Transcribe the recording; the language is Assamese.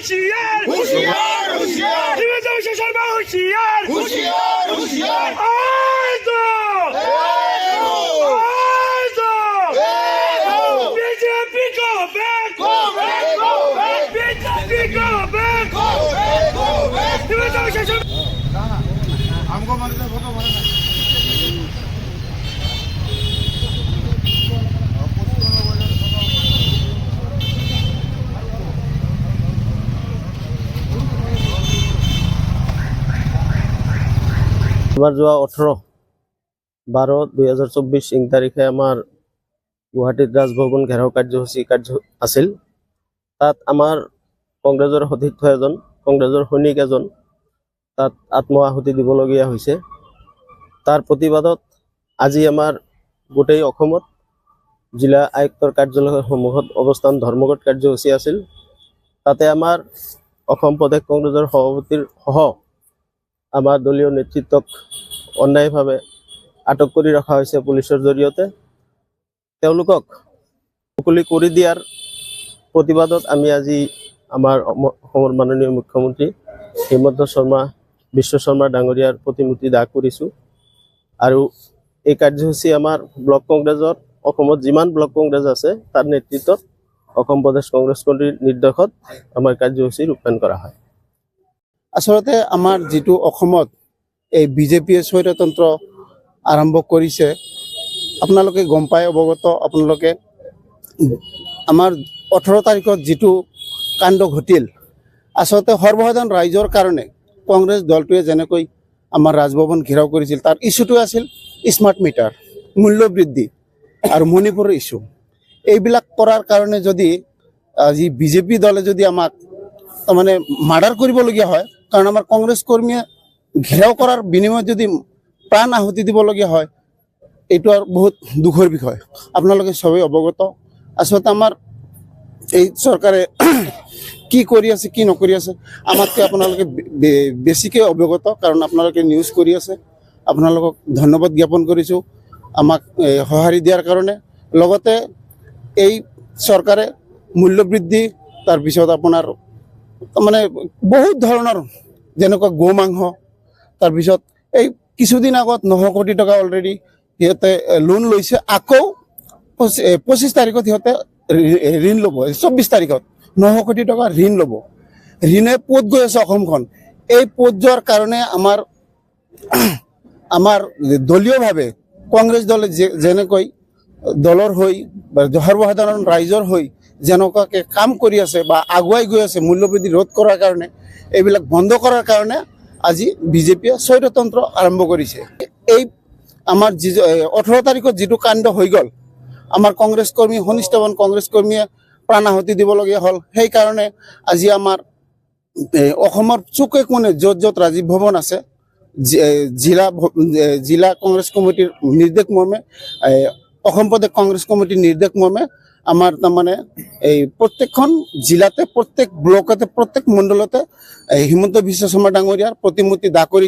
होशियार होशियार होशियार हिमंत विश्व शर्मा होशियार होशियार होशियार आज बीजेपी को बैक बीजेपी को बैक हिमंत विश्व शर्मा हमको मारते फोटो मारना আমার যোৱা 18/12/2024 ইং তাৰিখে আমাৰ গুৱাহাটীত ৰাজভৱন ঘেৰাও কাৰ্যসূচী আছিল। তাত আমাৰ কংগ্ৰেছৰ সতীৰ্থ এজন কংগ্ৰেছৰ সৈনিক এজন তাত আত্মআহুতি দিবলগীয়া হৈছে। তাৰ প্ৰতিবাদত আজি আমাৰ গোটেই অসমত জিলা আয়ুক্তৰ কাৰ্যালয়ৰ সন্মুখত অৱস্থান ধৰ্মঘট কাৰ্যসূচী আছিল। তাতে আমাৰ অসম প্ৰদেশ কংগ্ৰেছৰ সভাপতিৰ সহ আমাৰ দলীয় নেতৃত্বক অন্যায়ভাৱে আটক কৰি ৰখা হৈছে পুলিচৰ জৰিয়তে। তেওঁলোকক মুকলি কৰি দিয়াৰ প্ৰতিবাদত আমি আজি আমাৰ অসমৰ মাননীয় মুখ্যমন্ত্ৰী হিমন্ত বিশ্ব শৰ্মা ডাঙৰীয়াৰ প্ৰতিমূৰ্তি দাহ কৰিছোঁ। আৰু এই কাৰ্যসূচী আমাৰ ব্লক কংগ্ৰেছৰ অসমত যিমান ব্লক কংগ্ৰেছ আছে তাৰ নেতৃত্বত অসম প্ৰদেশ কংগ্ৰেছ কমিটিৰ নিৰ্দেশত আমাৰ কাৰ্যসূচী ৰূপায়ণ কৰা হয়। আসলতে আমাৰ যেটো অসমত এই বিজেপিয়ে স্বৈৰতন্ত্ৰ আৰম্ভ কৰিছে, আপোনালোকে গম পাই অৱগত। আপোনালোকে আমাৰ 18 তাৰিখত যেটো কাণ্ড ঘটিল, আসলতে সৰ্বসাধাৰণ ৰাইজৰ কাৰণে কংগ্ৰেছ দলটোৱে যেনেকৈ আমাৰ ৰাজভৱন ঘেৰাও কৰিছিল, তাৰ ইস্যুটো আছিল স্মাৰ্ট মিটাৰ, মূল্য বৃদ্ধি আৰু মণিপুৰৰ ইস্যু। এইবিলাক কৰাৰ কাৰণে যদি আজি বিজেপি দলে যদি আমাক তাৰমানে মাৰ্ডাৰ কৰিবলগীয়া হয়, কাৰণ আমাৰ কংগ্ৰেছ কৰ্মীয়ে ঘেৰাও কৰাৰ বিনিময়ত যদি প্ৰাণ আহুতি দিবলগীয়া হয়, এইটো আৰু বহুত দুখৰ বিষয়। আপোনালোকে সবেই অৱগত। আচলতে আমাৰ এই চৰকাৰে কি কৰি আছে কি নকৰি আছে আমাতকৈ আপোনালোকে বেছিকৈ অৱগত, কাৰণ আপোনালোকে নিউজ কৰি আছে। আপোনালোকক ধন্যবাদ জ্ঞাপন কৰিছোঁ আমাক সঁহাৰি দিয়াৰ কাৰণে। লগতে এই চৰকাৰে মূল্য বৃদ্ধি, তাৰপিছত আপোনাৰ মানে বহুত ধৰণৰ যেনেকুৱা গো মাংস, তাৰপিছত এই কিছুদিন আগত 900 কোটি টকা অলৰেডি সিহঁতে লোন লৈছে। আকৌ 25 তাৰিখত সিহঁতে ঋণ ল'ব, 24 তাৰিখত 900 কোটি টকা ঋণ ল'ব। ঋণে পোত গৈ আছে অসমখন। এই পোত যোৱাৰ কাৰণে আমাৰ দলীয়ভাৱে কংগ্ৰেছ দলে যেনেকৈ দলৰ হৈ বা সৰ্বসাধাৰণ ৰাইজৰ হৈ যেনেকুৱাকৈ কাম কৰি আছে বা আগুৱাই গৈ আছে মূল্যবৃদ্ধি ৰোধ কৰাৰ কাৰণে, এইবিলাক বন্ধ কৰাৰ কাৰণে আজি বিজেপিয়ে স্বৈৰতন্ত্ৰ আৰম্ভ কৰিছে। এই আমাৰ 18 তাৰিখত যেটো কাণ্ড হৈ গ'ল, আমাৰ কংগ্ৰেছ কৰ্মী সনিষ্ঠবান কংগ্ৰেছ কৰ্মীয়ে প্ৰাণ আহুতি দিবলগীয়া হ'ল। সেইকাৰণে আজি আমাৰ অসমৰ চুকে কোণে য'ত য'ত ৰাজীৱ ভৱন আছে, জিলা কংগ্ৰেছ কমিটিৰ নিৰ্দেশ মৰ্মে, অসম প্ৰদেশ কংগ্ৰেছ কমিটিৰ নিৰ্দেশ মৰ্মে আমাৰ তাৰমানে এই প্ৰত্যেকখন জিলাতে, প্ৰত্যেক ব্লকতে, প্ৰত্যেক মণ্ডলতে হিমন্ত বিশ্ব শৰ্মা ডাঙৰীয়াৰ প্ৰতিমূৰ্তি দাহ কৰি